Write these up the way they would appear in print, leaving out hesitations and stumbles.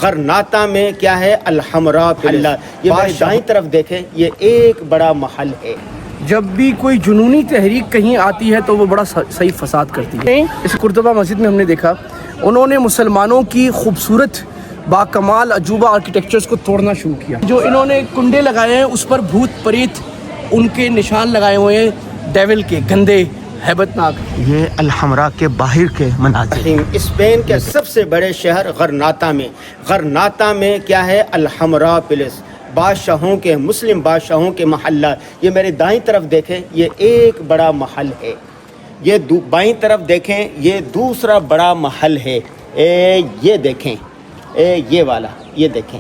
غرناطہ میں کیا ہے الحمراء اللہ، یہ دائیں طرف دیکھیں، یہ ایک بڑا محل ہے۔ جب بھی کوئی جنونی تحریک کہیں آتی ہے تو وہ بڑا صحیح فساد کرتی ہے۔ اس قرطبہ مسجد میں ہم نے دیکھا انہوں نے مسلمانوں کی خوبصورت باکمال عجوبہ آرکیٹیکچرز کو توڑنا شروع کیا۔ جو انہوں نے کنڈے لگائے ہیں اس پر بھوت پریت ان کے نشان لگائے ہوئے ہیں، ڈیول کے گندے ہیبت ناک۔ یہ الحمراء کے باہر کے مناظر۔ اسپین کے سب سے بڑے شہر غرناطہ میں کیا ہے الحمراء پیلس، بادشاہوں کے، مسلم بادشاہوں کے محلہ۔ یہ میرے دائیں طرف دیکھیں، یہ ایک بڑا محل ہے۔ یہ بائیں طرف دیکھیں، یہ دوسرا بڑا محل ہے۔ یہ دیکھیں، یہ والا، یہ دیکھیں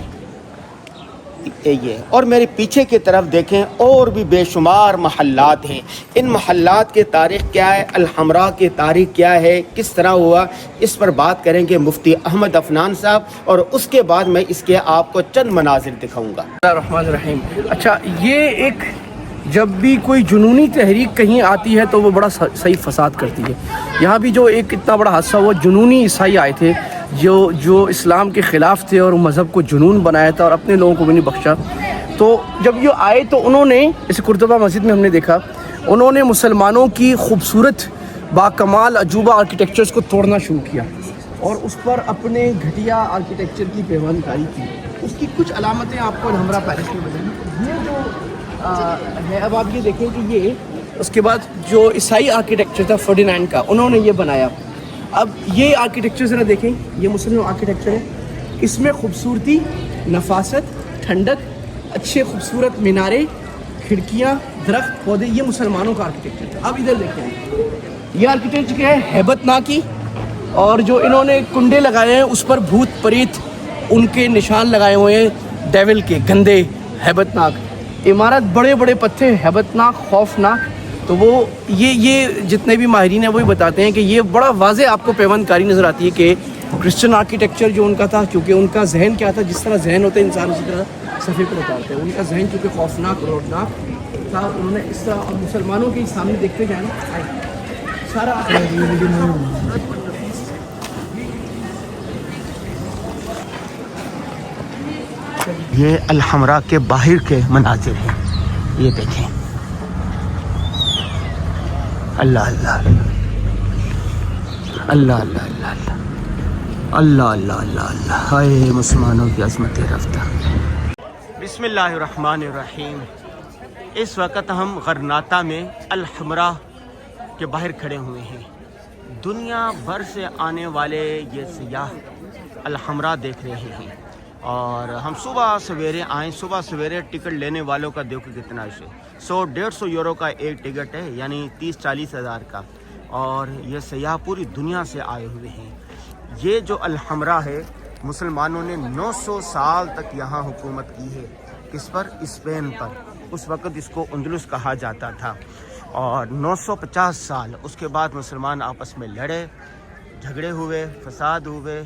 یہ، اور میرے پیچھے کی طرف دیکھیں اور بھی بے شمار محلات ہیں۔ ان محلات کی تاریخ کیا ہے، الحمراء کی تاریخ کیا ہے، کس طرح ہوا، اس پر بات کریں گے مفتی احمد عفنان صاحب، اور اس کے بعد میں اس کے آپ کو چند مناظر دکھاؤں گا۔ الرحمن الرحیم۔ اچھا، یہ ایک جب بھی کوئی جنونی تحریک کہیں آتی ہے تو وہ بڑا صحیح فساد کرتی ہے۔ یہاں بھی جو ایک اتنا بڑا حادثہ ہوا، جنونی عیسائی آئے تھے جو اسلام کے خلاف تھے اور مذہب کو جنون بنایا تھا اور اپنے لوگوں کو بھی نہیں بخشا۔ تو جب یہ آئے تو انہوں نے اس قرطبہ مسجد میں ہم نے دیکھا انہوں نے مسلمانوں کی خوبصورت باکمال عجوبہ آرکیٹیکچرز کو توڑنا شروع کیا اور اس پر اپنے گھٹیا آرکیٹیکچر کی پیوند کاری کی۔ اس کی کچھ علامتیں آپ کو الحمراء پیلس میں بتائیں۔ یہ جو ہے، اب آپ یہ دیکھیں کہ یہ اس کے بعد جو عیسائی آرکیٹیکچر تھا فرڈینینڈ کا، انہوں نے یہ بنایا۔ اب یہ آرکیٹیکچر ذرا دیکھیں، یہ مسلم آرکیٹیکچر ہے، اس میں خوبصورتی، نفاست، ٹھنڈک، اچھے خوبصورت میناریں، کھڑکیاں، درخت، پودے، یہ مسلمانوں کا آرکیٹیکچر تھا۔ اب ادھر دیکھیں، یہ آرکیٹیکچر کیا ہے، ہیبت ناکی، اور جو انہوں نے کنڈے لگائے ہیں اس پر بھوت پریت ان کے نشان لگائے ہوئے ہیں، ڈیول کے گندے ہیبت ناک عمارت، بڑے بڑے پتھر، ہیبت ناک، خوفناک۔ تو وہ یہ جتنے بھی ماہرین ہیں وہی بتاتے ہیں کہ یہ بڑا واضح آپ کو پیوند کاری نظر آتی ہے کہ کرسچن آرکیٹیکچر جو ان کا تھا، کیونکہ ان کا ذہن کیا تھا، جس طرح ذہن ہوتا ہے انسان اسی طرح صفحے پر اتارتے ہیں۔ ان کا ذہن چونکہ خوفناک اور رعبناک تھا، انہوں نے اس طرح، اور مسلمانوں کے سامنے دیکھتے جائیں سارا یہ الحمراء کے باہر کے مناظر ہیں، یہ دیکھیں۔ اللہ اللہ اللہ اللہ اللہ اللہ اللہ اللہ اللہ اللہ، ہائے مسلمانوں کی عظمت رفتہ۔ بسم اللہ الرحمن الرحیم۔ اس وقت ہم غرناطہ میں الحمراء کے باہر کھڑے ہوئے ہیں۔ دنیا بھر سے آنے والے یہ سیاح الحمراء دیکھ رہے ہیں، اور ہم صبح سویرے آئیں، صبح سویرے ٹکٹ لینے والوں کا دیکھو کتنا ہے، 100-150 یورو کا ایک ٹکٹ ہے، یعنی 30-40 ہزار کا، اور یہ سیاح پوری دنیا سے آئے ہوئے ہیں۔ یہ جو الحمراء ہے، مسلمانوں نے 900 سال تک یہاں حکومت کی ہے۔ کس پر؟ اسپین پر۔ اس وقت اس کو اندلس کہا جاتا تھا، اور 950 سال اس کے بعد مسلمان آپس میں لڑے جھگڑے ہوئے، فساد ہوئے،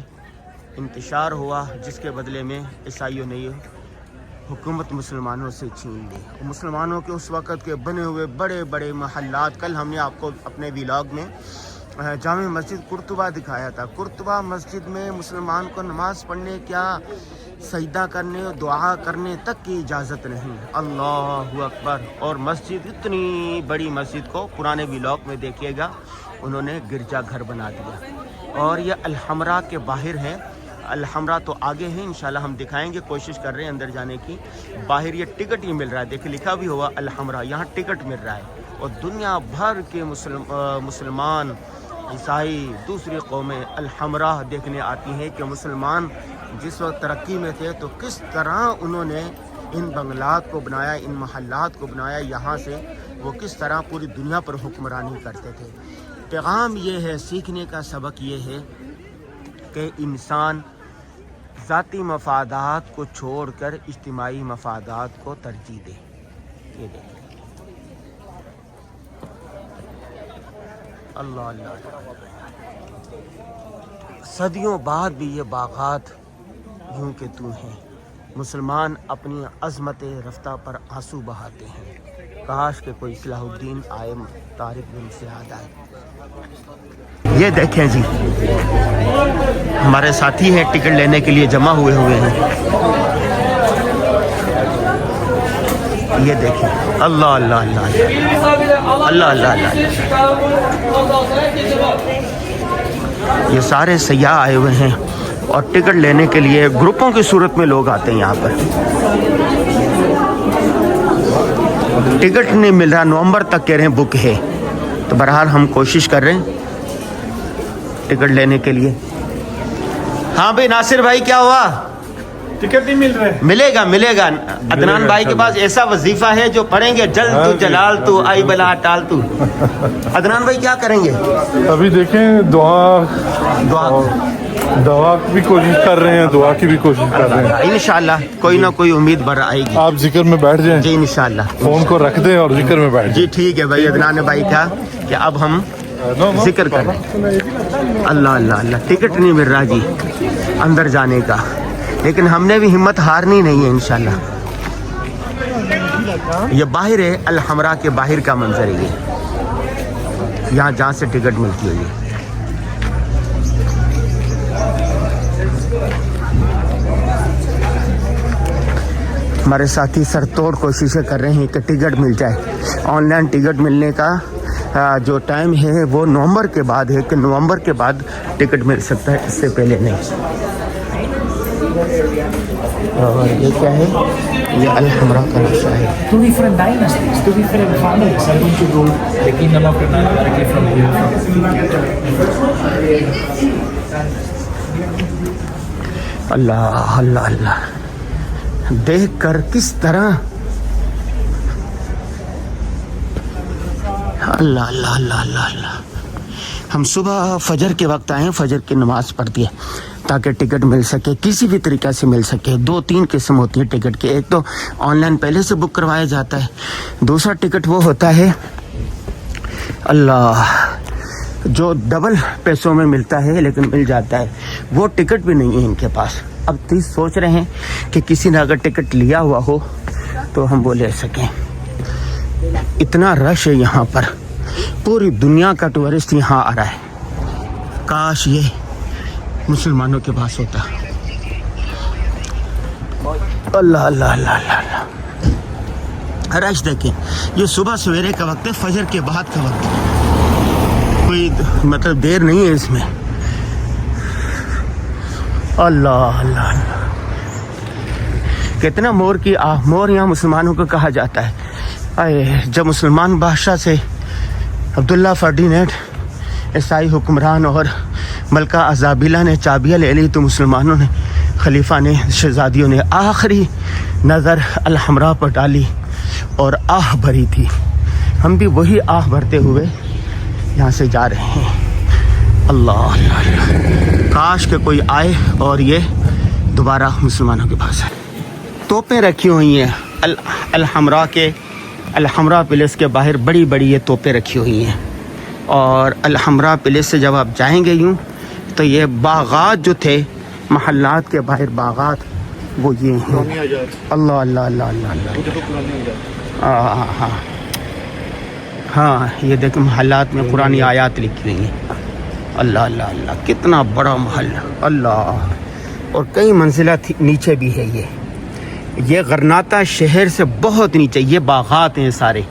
انتشار ہوا، جس کے بدلے میں عیسائیوں نے یہ حکومت مسلمانوں سے چھین لی۔ مسلمانوں کے اس وقت کے بنے ہوئے بڑے بڑے محلات، کل ہم نے آپ کو اپنے ویلاگ میں جامع مسجد قرطبہ دکھایا تھا۔ قرطبہ مسجد میں مسلمان کو نماز پڑھنے، کیا سجدہ کرنے، دعا کرنے تک کی اجازت نہیں۔ اللہ اکبر۔ اور مسجد، اتنی بڑی مسجد کو پرانے ویلاگ میں دیکھیے گا، انہوں نے گرجا گھر بنا دیا۔ اور یہ الحمراء کے باہر ہے، الحمراء تو آگے ہیں، انشاءاللہ ہم دکھائیں گے، کوشش کر رہے ہیں اندر جانے کی۔ باہر یہ ٹکٹ ہی مل رہا ہے، دیکھیں لکھا بھی ہوا الحمراء، یہاں ٹکٹ مل رہا ہے، اور دنیا بھر کے مسلمان، عیسائی، دوسری قومیں الحمراء دیکھنے آتی ہیں کہ مسلمان جس وقت ترقی میں تھے تو کس طرح انہوں نے ان بنگلات کو بنایا، ان محلات کو بنایا، یہاں سے وہ کس طرح پوری دنیا پر حکمرانی کرتے تھے۔ پیغام یہ ہے، سیکھنے کا سبق یہ ہے کہ انسان ذاتی مفادات کو چھوڑ کر اجتماعی مفادات کو ترجیح دے۔ یہ دیکھیں، اللہ اللہ، صدیوں بعد بھی یہ باغات یوں کہ تو ہیں۔ مسلمان اپنی عظمت رفتہ پر آنسو بہاتے ہیں۔ کاش کہ کوئی صلاح الدین آئے، طارق بن زیاد آئے۔ یہ دیکھیں جی ہمارے ساتھی ہیں ٹکٹ لینے کے لیے جمع ہوئے ہیں. یہ دیکھیں اللہ اللہ اللہ اللہ اللہ اللہ. یہ سارے سیاح آئے ہوئے ہیں اور ٹکٹ لینے کے لیے گروپوں کی صورت میں لوگ آتے ہیں یہاں پر. ٹکٹ نہیں مل رہا, نومبر تک کہہ رہے ہیں بک ہے, تو بہرحال ہم کوشش کر رہے ہیں ٹکٹ لینے کے لیے. ہاں بھائی ناصر بھائی کیا ہوا؟ ٹکٹ نہیں مل رہے. ملے گا. عدنان بھائی کے پاس ایسا وظیفہ ہے جو پڑھیں گے جلد تو جلال تو آئی بلا ٹال تو. عدنان بھائی کیا کریں گے؟ ابھی دیکھیں دعا کی بھی کوشش کر رہے ہیں, دعا کی بھی کوشش کر رہے ہیں. انشاءاللہ کوئی نہ کوئی امید بر آئے گی. آپ ذکر میں بیٹھ جائیں جی انشاءاللہ. فون کو رکھ دیں اور ذکر میں بیٹھ جی ٹھیک ہے بھائی. عدنان بھائی کا کہ اب ہم ذکر کر رہے ہیں. اللہ اللہ اللہ. ٹکٹ نہیں مل رہا جی اندر جانے کا, لیکن ہم نے بھی ہمت ہارنی نہیں ہے انشاءاللہ. یہ باہر ہے, الحمرا کے باہر کا منظر ہے یہ, یہاں جہاں سے ٹکٹ ملتی ہے. یہ ہمارے ساتھی سر توڑ کوششیں کر رہے ہیں کہ ٹکٹ مل جائے. آن لائن ٹکٹ ملنے کا جو ٹائم ہے وہ نومبر کے بعد ہے, کہ نومبر کے بعد ٹکٹ مل سکتا ہے, اس سے پہلے نہیں. اور یہ کیا ہے؟ یہ الحمرا کا نقشہ ہے. Two different dynasties, two different families are going to rule the kingdom of Granada directly from here. اللہ اللہ اللہ. دیکھ کر کس طرح اللہ اللہ اللہ اللہ اللہ. ہم صبح فجر کے وقت آئے ہیں, فجر کی نماز پڑھتی ہے تاکہ ٹکٹ مل سکے, کسی بھی طریقے سے مل سکے. 2-3 قسم ہوتی ہے ٹکٹ کی. ایک تو آن لائن پہلے سے بک کروایا جاتا ہے, دوسرا ٹکٹ وہ ہوتا ہے اللہ جو ڈبل پیسوں میں ملتا ہے لیکن مل جاتا ہے. وہ ٹکٹ بھی نہیں ہے ان کے پاس. اب سوچ رہے ہیں کہ کسی نے اگر ٹکٹ لیا ہوا ہو تو ہم وہ لے سکیں. اتنا رش ہے یہاں پر, پوری دنیا کا ٹورسٹ یہاں آ رہا ہے. کاش یہ مسلمانوں کے پاس ہوتا. اللہ اللہ اللہ اللہ اللہ. رش دیکھیں, یہ صبح سویرے کا وقت ہے, فجر کے بعد کا وقت ہے, کوئی مطلب دیر نہیں ہے اس میں. اللہ اللہ اللہ. کتنا مور کی آہ, مور یہاں مسلمانوں کو کہا جاتا ہے. جب مسلمان بادشاہ سے عبداللہ فردینینڈ عیسائی حکمران اور ملکہ ازابیلہ نے چابیاں لے لی تو مسلمانوں نے, خلیفہ نے, شہزادیوں نے آخری نظر الحمرا پر ڈالی اور آہ بھری تھی. ہم بھی وہی آہ بھرتے ہوئے یہاں سے جا رہے ہیں. اللہ اللہ اللہ. کاش کہ کوئی آئے اور یہ دوبارہ مسلمانوں کے پاس ہے. توپیں رکھی ہوئی ہیں الحمرا پیلس کے باہر, بڑی بڑی یہ توپیں رکھی ہوئی ہیں. اور الحمرا پیلس سے جب آپ جائیں گے یوں تو یہ باغات جو تھے محلات کے باہر باغات, وہ یہ ہیں. اللہ اللہ اللہ اللہ اللہ. ہاں یہ دیکھیں محلات میں پرانی آیات لکھی ہوئی ہیں. اللہ اللہ اللہ. کتنا بڑا محل اللہ, اور کئی منزلہ نیچے بھی ہے. یہ غرناطہ شہر سے بہت نیچے یہ باغات ہیں سارے.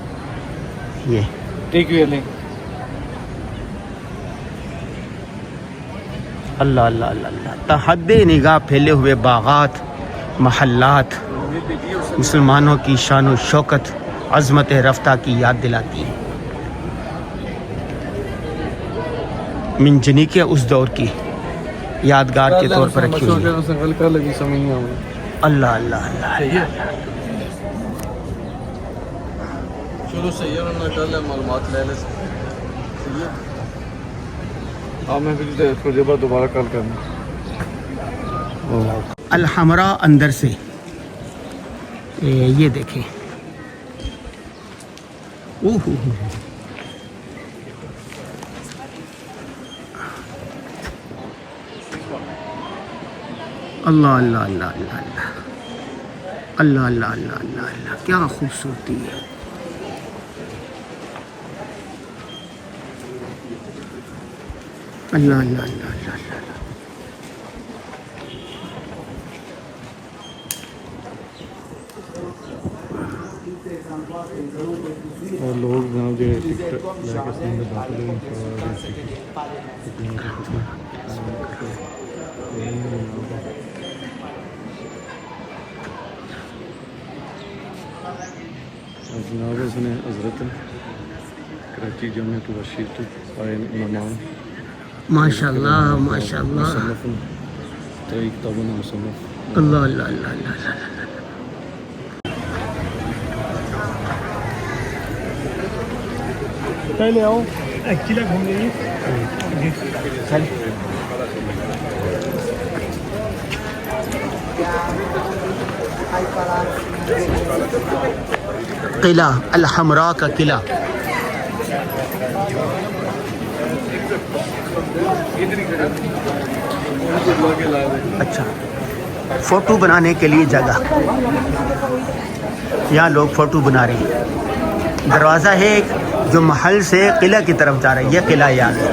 یہ اللہ اللہ اللہ اللہ. تحد نگاہ پھیلے ہوئے باغات, محلات مسلمانوں کی شان و شوکت, عظمت رفتہ کی یاد دلاتی ہیں. منجنی کے اس دور کی یادگار کے طور پر رکھی ہوئی ہے. اللہ اللہ اللہ. چلو صحیح ہے, انہوں نے کر لیا معلومات لے لے. ہاں میں پھر تھوڑی دیر بعد دوبارہ کال کرنا. الحمرا اندر سے یہ دیکھیں. اللہ اللہ اللہ اللہ اللہ اللہ اللہ اللہ اللہ اللہ. کیا خوبصورتی ہے. اللہ اللہ اللہ اللہ اللہ۔ اور لوگ جناب جو جناب اس نے حضرت کراچی جامعۃ الرشید امام ماشاء اللہ ماشاء اللہ، مصنف طریق تابن مصنف اللہ اللہ اللہ اللہ اللہ۔ پہلے آؤ قلعہ گھوم لیجیے. قلعہ الحمراء کا قلعہ، اچھا فوٹو بنانے کے لیے جگہ، یہاں لوگ فوٹو بنا رہے ہیں۔ دروازہ ہے ایک جو محل سے قلعہ کی طرف جا رہا ہے، یہ قلعہ یاد ہے۔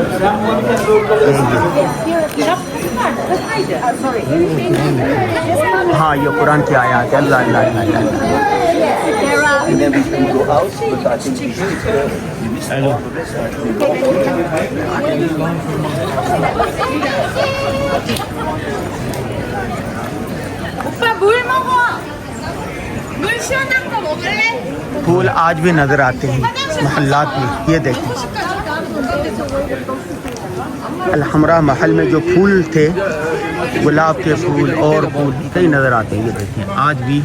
ہاں یہ قرآن کی آیات ہے، اللہ اللہ اللہ اللہ۔ پھول آج بھی نظر آتے ہیں محلات میں، یہ دیکھیں الحمراء محل میں جو پھول تھے، گلاب کے پھول اور پھول کئی نظر آتے ہیں، یہ دیکھیں آج بھی۔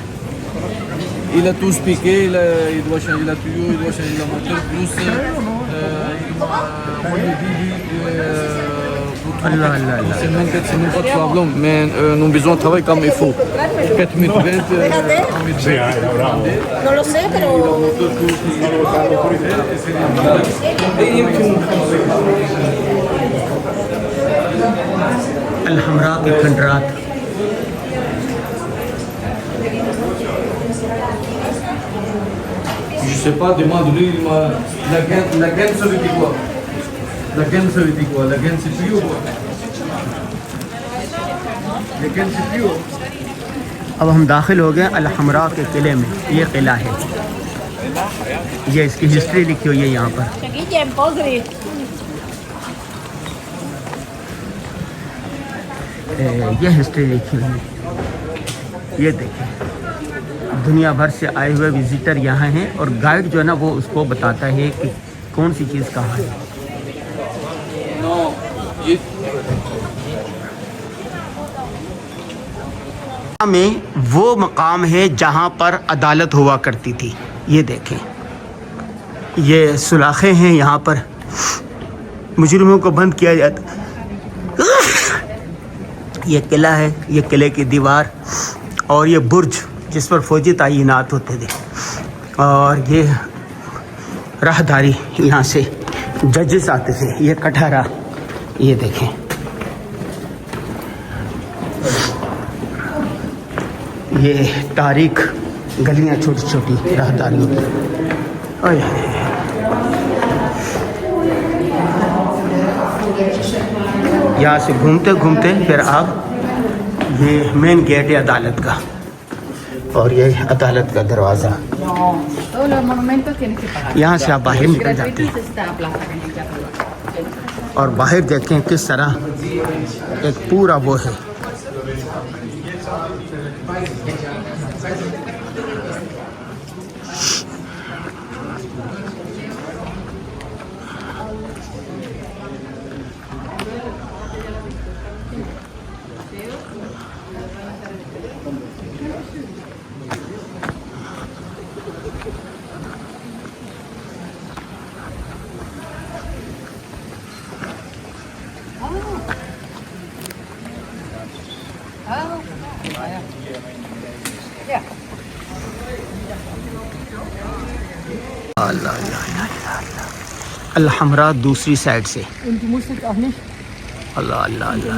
Il a tous piqué, il doit changer la tuyau, il doit changer la moteur, plus Allah Allah Allah. c'est même pas de problème, mais nous avons besoin de travailler comme il faut. 4 mètres, No lo sé, pero... Alhamra کے کھنڈرات، je sais pas, demande-lui, la gaine ça veut dire quoi? La gaine ça veut dire quoi? La gaine c'est plus haut quoi? La gaine c'est plus haut. اب ہم داخل ہو گئے الحمراء کے قلعے میں، یہ قلعہ ہے، یہ اس کی ہسٹری لکھی ہوئی ہے یہاں پر۔ یہ ہسٹری لکھی ہوئی ہے، یہ دیکھیں دنیا بھر سے آئے ہوئے وزٹر یہاں ہیں، اور گائیڈ جو ہے نا وہ اس کو بتاتا ہے کہ کون سی چیز کہاں ہے۔ میں وہ مقام ہے جہاں پر عدالت ہوا کرتی تھی، یہ دیکھیں یہ سلاخیں ہیں، یہاں پر مجرموں کو بند کیا جاتا۔ یہ قلعہ ہے، یہ قلعے کی دیوار، اور یہ برج جس پر فوجی تعینات ہوتے تھے، اور یہ راہداری یہاں سے ججز آتے تھے، یہ کٹہرا، یہ دیکھیں یہ تاریخ گلیاں چھوٹی چھوٹی راہداری ہوتی ہیں۔ یہاں سے گھومتے گھومتے پھر آپ یہ مین گیٹ ہے عدالت کا، اور یہ عدالت کا دروازہ، یہاں سے آپ باہر نکل جاتے ہیں، اور باہر دیکھیں کس طرح ایک پورا وہ ہے۔ اللہ اللہ اللہ، الحمراء دوسری سائڈ سے، اللہ اللہ اللہ اللہ۔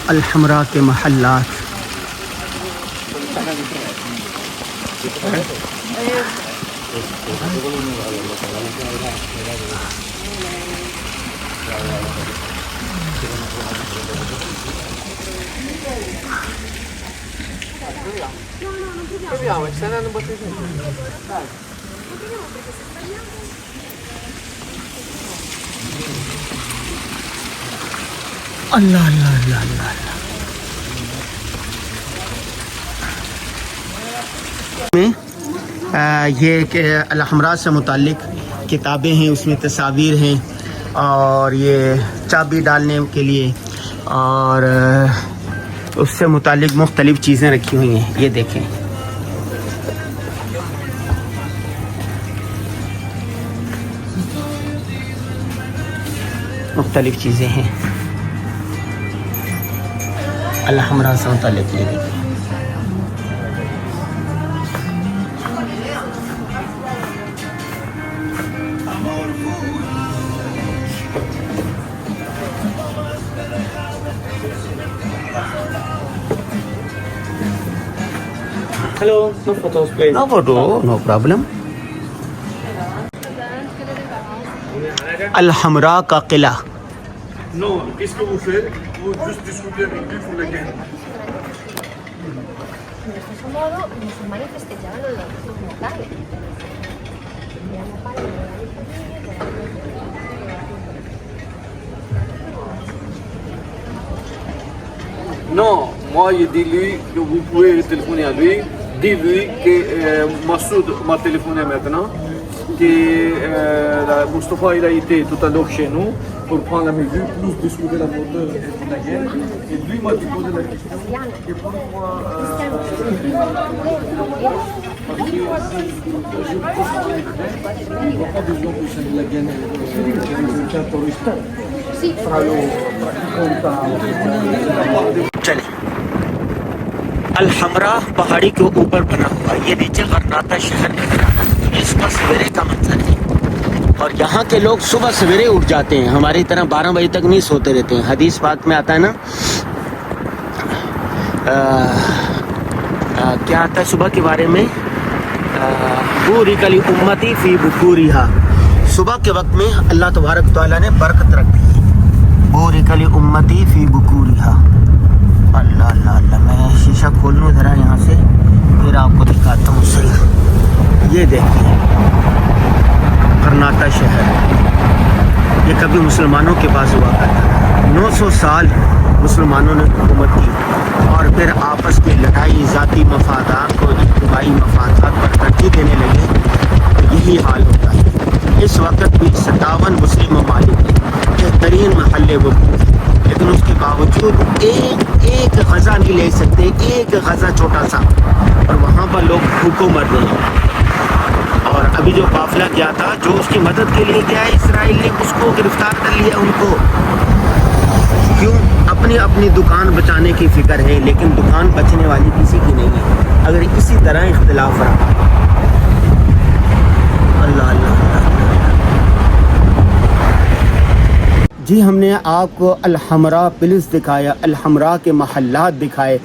الحمراء کے محلات. اللہ اللہ اللہ اللہ اللہ. یہ کہ الحمراء سے متعلق کتابیں ہیں، اس میں تصاویر ہیں اور یہ چابی ڈالنے کے لیے اور اس سے متعلق مختلف چیزیں رکھی ہوئی ہیں. یہ دیکھیں مختلف چیزیں ہیں الحمراء سے متعلق. یہ دیکھیں Hello, no photos, please. No photo no problem. Alhambra کا قلعہ. Non, qu'est-ce que vous faites? Vous juste discutez avec lui pour la guerre. De ese modo, los musulmanes festejaban los sus natales. Non, moi je dis lui que vous pouvez téléphoner à lui. Dis-lui que Massoud m'a téléphoné maintenant, que Moustapha il a été tout à l'heure chez nous pour prendre la mesure, plus discuter la moteur de la guerre. Et lui m'a posé la question. Et pourquoi parce que je pense que il n'y a pas besoin que c'est de la guerre. C'est un terroriste. چلیں الحمراء پہاڑی کے اوپر بنا ہوا. یہ نیچے غرناطہ شہر نظر آ رہا ہے. اس کا سویرے کا منظر ہے اور یہاں کے لوگ صبح سویرے اٹھ جاتے ہیں. ہماری طرح 12 بجے تک نہیں سوتے رہتے ہیں. حدیث پاک میں آتا ہے نا کیا آتا ہے صبح کے بارے میں؟ بورک لامتی فی بکورہا. صبح کے وقت میں اللہ تبارک تعالیٰ نے برکت رکھ دی ہے. بورک لامتی فی بکورہا. اللہ اللہ اللہ. میں شیشہ کھول لوں ذرا یہاں سے پھر آپ کو دکھاتا ہوں صحیح. یہ دیکھیں غرناطہ شہر. یہ کبھی مسلمانوں کے پاس ہوا کرتا تھا. 900 سال مسلمانوں نے حکومت کی اور پھر آپس کی لڑائی، ذاتی مفادات کو اجتماعی مفادات پر ترجیح دینے لگے تو یہی حال ہوتا ہے. اس وقت بھی 57 مسلم ممالک ہیں، بہترین محل وقوع ہے، لیکن اس کے باوجود ایک غزہ نہیں لے سکتے. ایک غزہ چھوٹا سا اور وہاں پر لوگ بھوکوں مر رہے ہیں. اور ابھی جو قافلہ گیا تھا جو اس کی مدد کے لیے گیا ہے، اسرائیل نے اس کو گرفتار کر لیا. ان کو کیوں؟ اپنی اپنی دکان بچانے کی فکر ہے، لیکن دکان بچنے والی کسی کی نہیں ہے اگر اسی طرح اختلاف رہا. اللہ اللہ اللہ. جی ہم نے آپ کو الحمراء پلس دکھایا، الحمراء کے محلات دکھائے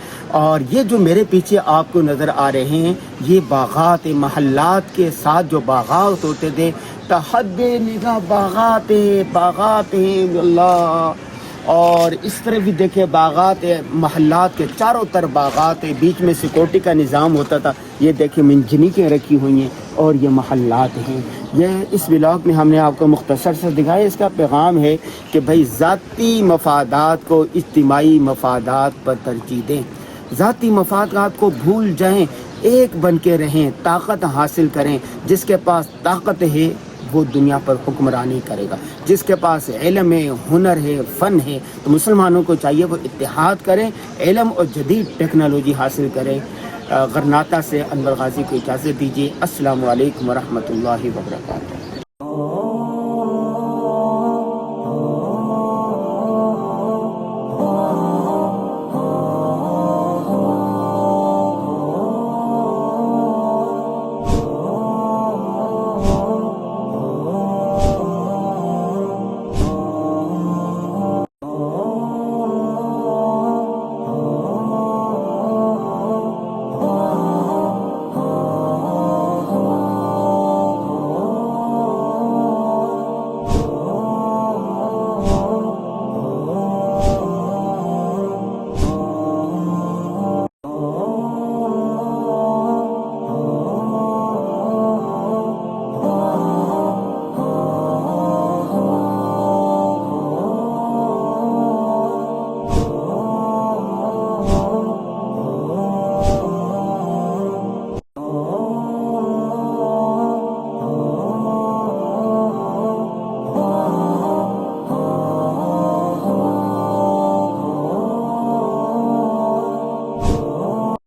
اور یہ جو میرے پیچھے آپ کو نظر آ رہے ہیں یہ باغات. محلات کے ساتھ جو باغات ہوتے تھے، تحد نگاہ باغات ہیں اللہ. اور اس طرح بھی دیکھیں باغات محلات کے چاروں طرف باغات ہیں، بیچ میں سیکورٹی کا نظام ہوتا تھا. یہ دیکھیں منجنیقیں رکھی ہوئی ہیں اور یہ محلات ہیں. یہ اس ولاگ میں ہم نے آپ کو مختصر سے دکھایا. اس کا پیغام ہے کہ بھائی ذاتی مفادات کو اجتماعی مفادات پر ترجیح دیں. ذاتی مفادات کو بھول جائیں، ایک بن کے رہیں، طاقت حاصل کریں. جس کے پاس طاقت ہے وہ دنیا پر حکمرانی کرے گا. جس کے پاس علم ہے، ہنر ہے، فن ہے، تو مسلمانوں کو چاہیے وہ اتحاد کریں، علم اور جدید ٹیکنالوجی حاصل کریں. غرناطہ سے انور غازی کو اجازت دیجیے. السلام علیکم ورحمۃ اللہ وبرکاتہ. oh.